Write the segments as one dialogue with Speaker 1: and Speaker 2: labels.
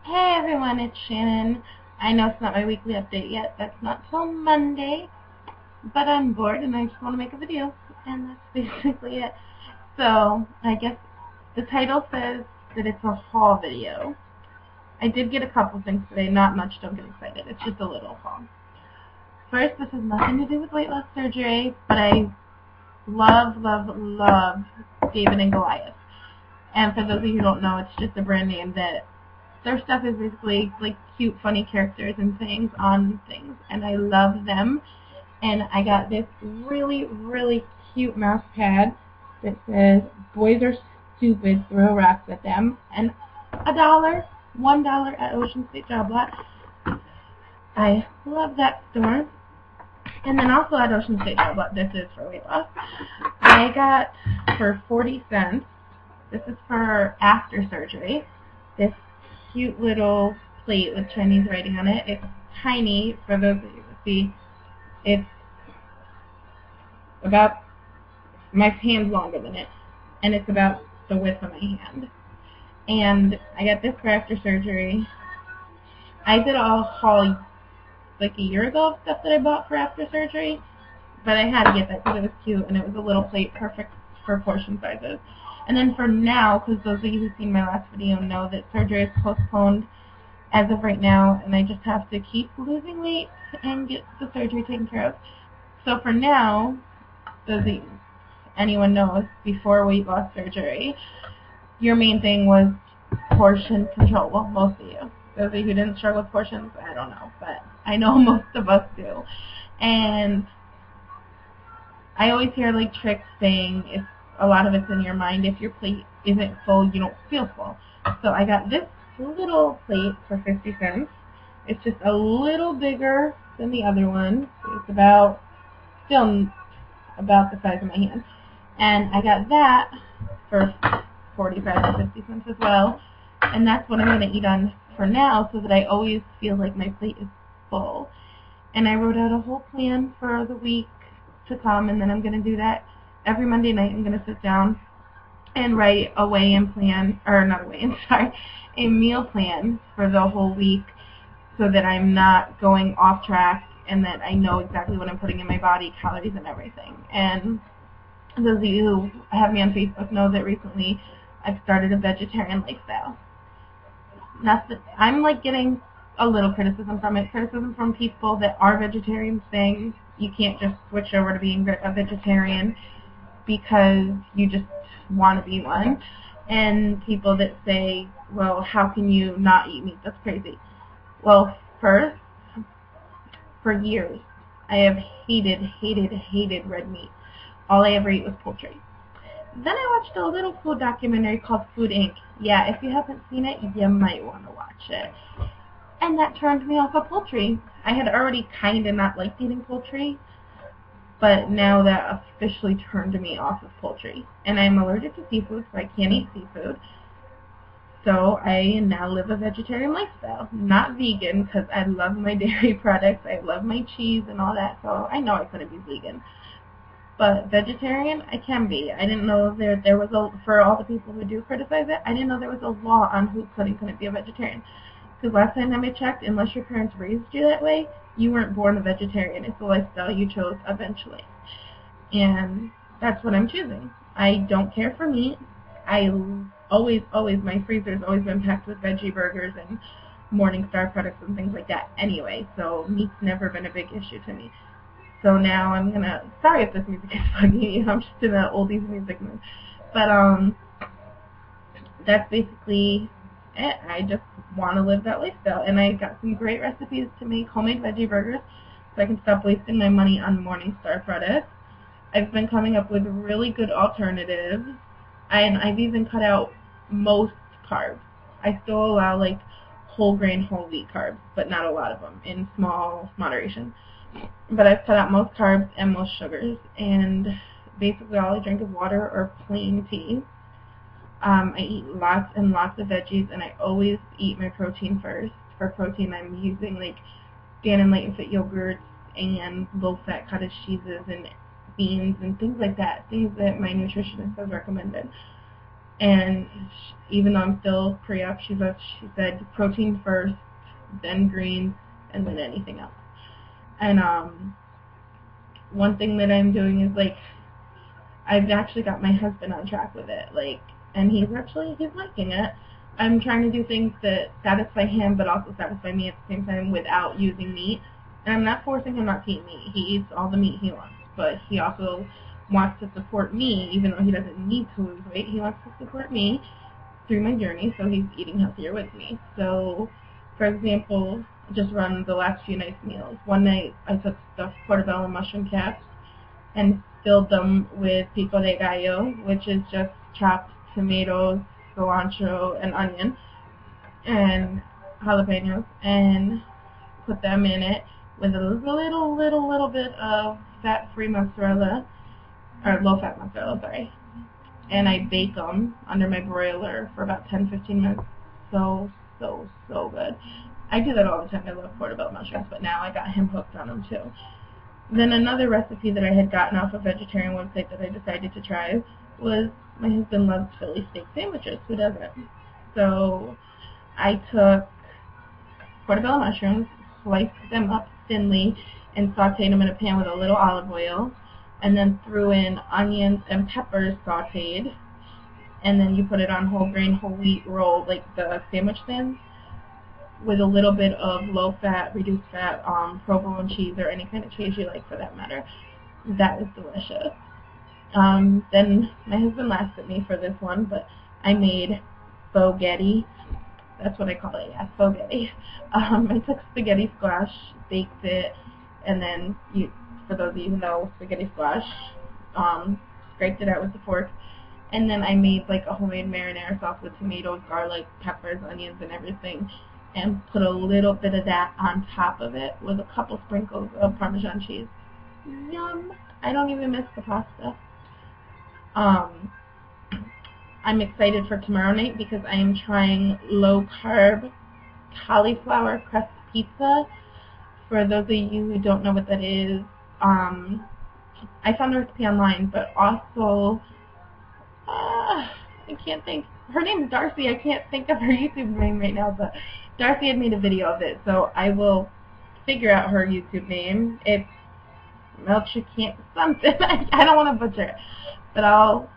Speaker 1: Hey everyone, it's Shannon. I know it's not my weekly update yet. That's not till Monday, but I'm bored and I just want to make a video, and that's basically it. So, I guess the title says that it's a haul video. I did get a couple things today, not much, don't get excited. It's just a little haul. First, this has nothing to do with weight loss surgery, but I love David and Goliath. And for those of you who don't know, it's just a brand name that their stuff is basically like cute, funny characters and things on things, and I love them. And I got this really cute mouse pad that says, "Boys are stupid, throw rocks at them," and $1 at Ocean State Job Lot. I love that store. And then also at Ocean State Job Lot, this is for weight loss, I got for 40 cents, this is for after surgery, this cute little plate with Chinese writing on it. It's tiny, for those of you who see. It's about, my hand's longer than it, and it's about the width of my hand. And I got this for after surgery. I did a haul like a year ago of stuff that I bought for after surgery, but I had to get that because it was cute, and it was a little plate, perfect for portion sizes. And then for now, because those of you who've seen my last video know that surgery is postponed as of right now, and I just have to keep losing weight and get the surgery taken care of. So for now, anyone knows, before weight loss surgery, your main thing was portion control. Well, most of you. Those of you who didn't struggle with portions, I don't know, but I know most of us do. And I always hear like tricks saying if a lot of it's in your mind. If your plate isn't full, you don't feel full. So I got this little plate for 50 cents. It's just a little bigger than the other one. It's still about the size of my hand. And I got that for 45 or 50 cents as well. And that's what I'm going to eat on for now, so that I always feel like my plate is full. And I wrote out a whole plan for the week to come, and then I'm going to do that every Monday night. I'm going to sit down and write a weigh-in plan, or not a weigh-in, sorry, a meal plan for the whole week, so that I'm not going off track and that I know exactly what I'm putting in my body, calories and everything. And those of you who have me on Facebook know that recently I've started a vegetarian lifestyle. I'm like getting a little criticism from people that are vegetarians saying you can't just switch over to being a vegetarian because you just want to be one, and people that say, well, how can you not eat meat? That's crazy. Well, first, for years, I have hated red meat. All I ever ate was poultry. Then I watched a little food documentary called Food Inc. Yeah, if you haven't seen it, you might want to watch it. And that turned me off of poultry. I had already kind of not liked eating poultry, but now that officially turned me off of poultry. And I'm allergic to seafood, so I can't eat seafood. So I now live a vegetarian lifestyle. Not vegan, because I love my dairy products, I love my cheese and all that, so I know I couldn't be vegan. But vegetarian, I can be. I didn't know there was for all the people who do criticize it, I didn't know there was a law on who could and couldn't be a vegetarian. Because last time I checked, unless your parents raised you that way, you weren't born a vegetarian. It's a lifestyle you chose eventually. And that's what I'm choosing. I don't care for meat. I always, my freezer's always been packed with veggie burgers and Morningstar products and things like that anyway, so meat's never been a big issue to me. So now I'm gonna, sorry if this music is bugging you, I'm just in an oldies music mood. But that's basically it. I just want to live that lifestyle, and I got some great recipes to make homemade veggie burgers so I can stop wasting my money on Morningstar products. I've been coming up with really good alternatives, and I've even cut out most carbs. I still allow like whole grain, whole wheat carbs, but not a lot of them, in small moderation. But I've cut out most carbs and most sugars, and basically all I drink is water or plain tea. I eat lots and lots of veggies, and I always eat my protein first. For protein, I'm using like Dan & Layton Fit yogurts and low-fat cottage cheeses and beans and things like that, things that my nutritionist has recommended. And even though I'm still pre-op, she said protein first, then greens, and then anything else. And one thing that I'm doing is, like, I've actually got my husband on track with it, like, and he's liking it. I'm trying to do things that satisfy him but also satisfy me at the same time without using meat. And I'm not forcing him not to eat meat. He eats all the meat he wants, but he also wants to support me, even though he doesn't need to lose weight. He wants to support me through my journey, so he's eating healthier with me. So, for example, just run the last few nights' meals. One night I took stuffed portobello mushroom caps and filled them with pico de gallo, which is just chopped tomatoes, cilantro, and onion, and jalapenos, and put them in it with a little bit of fat-free mozzarella, or low-fat mozzarella, sorry. And I bake them under my broiler for about 10-15 minutes. So good. I do that all the time. I love portobello mushrooms, but now I got him hooked on them too. Then another recipe that I had gotten off a vegetarian website that I decided to try was, my husband loves Philly steak sandwiches. Who doesn't? So I took portobello mushrooms, sliced them up thinly, and sauteed them in a pan with a little olive oil, and then threw in onions and peppers sauteed, and then you put it on whole grain, whole wheat roll, like the sandwich stands, with a little bit of low-fat, reduced-fat provolone cheese, or any kind of cheese you like for that matter. That was delicious. Then my husband laughed at me for this one, but I made spaghetti. That's what I call it, yeah, spaghetti. I took spaghetti squash, baked it, and then, for those of you who know spaghetti squash, scraped it out with the fork, and then I made like a homemade marinara sauce with tomatoes, garlic, peppers, onions, and everything, and put a little bit of that on top of it with a couple sprinkles of Parmesan cheese. Yum! I don't even miss the pasta. I'm excited for tomorrow night because I am trying low-carb cauliflower crust pizza. For those of you who don't know what that is, I found the recipe online, but also, I can't think. Her name is Darcy. I can't think of her YouTube name right now, but Darcy had made a video of it, so I will figure out her YouTube name. It's Melchicant something. I don't want to butcher it, but I'll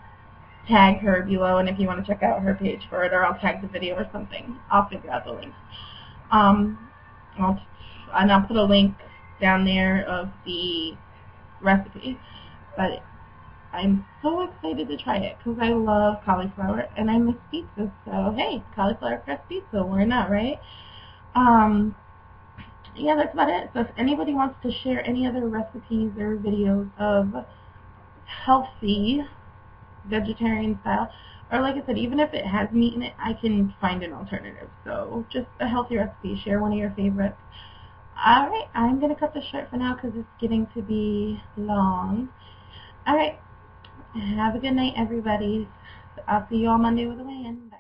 Speaker 1: tag her below, and if you want to check out her page for it, or I'll tag the video or something, I'll figure out the link. I'll put a link down there of the recipe, but I'm so excited to try it because I love cauliflower and I miss pizza. So hey, cauliflower crust pizza, why not, right? Yeah, that's about it. So if anybody wants to share any other recipes or videos of healthy vegetarian style, or like I said, even if it has meat in it, I can find an alternative. So just a healthy recipe, share one of your favorites. Alright, I'm going to cut this short for now because it's getting to be long. Alright, have a good night, everybody. I'll see you all Monday with a weigh-in.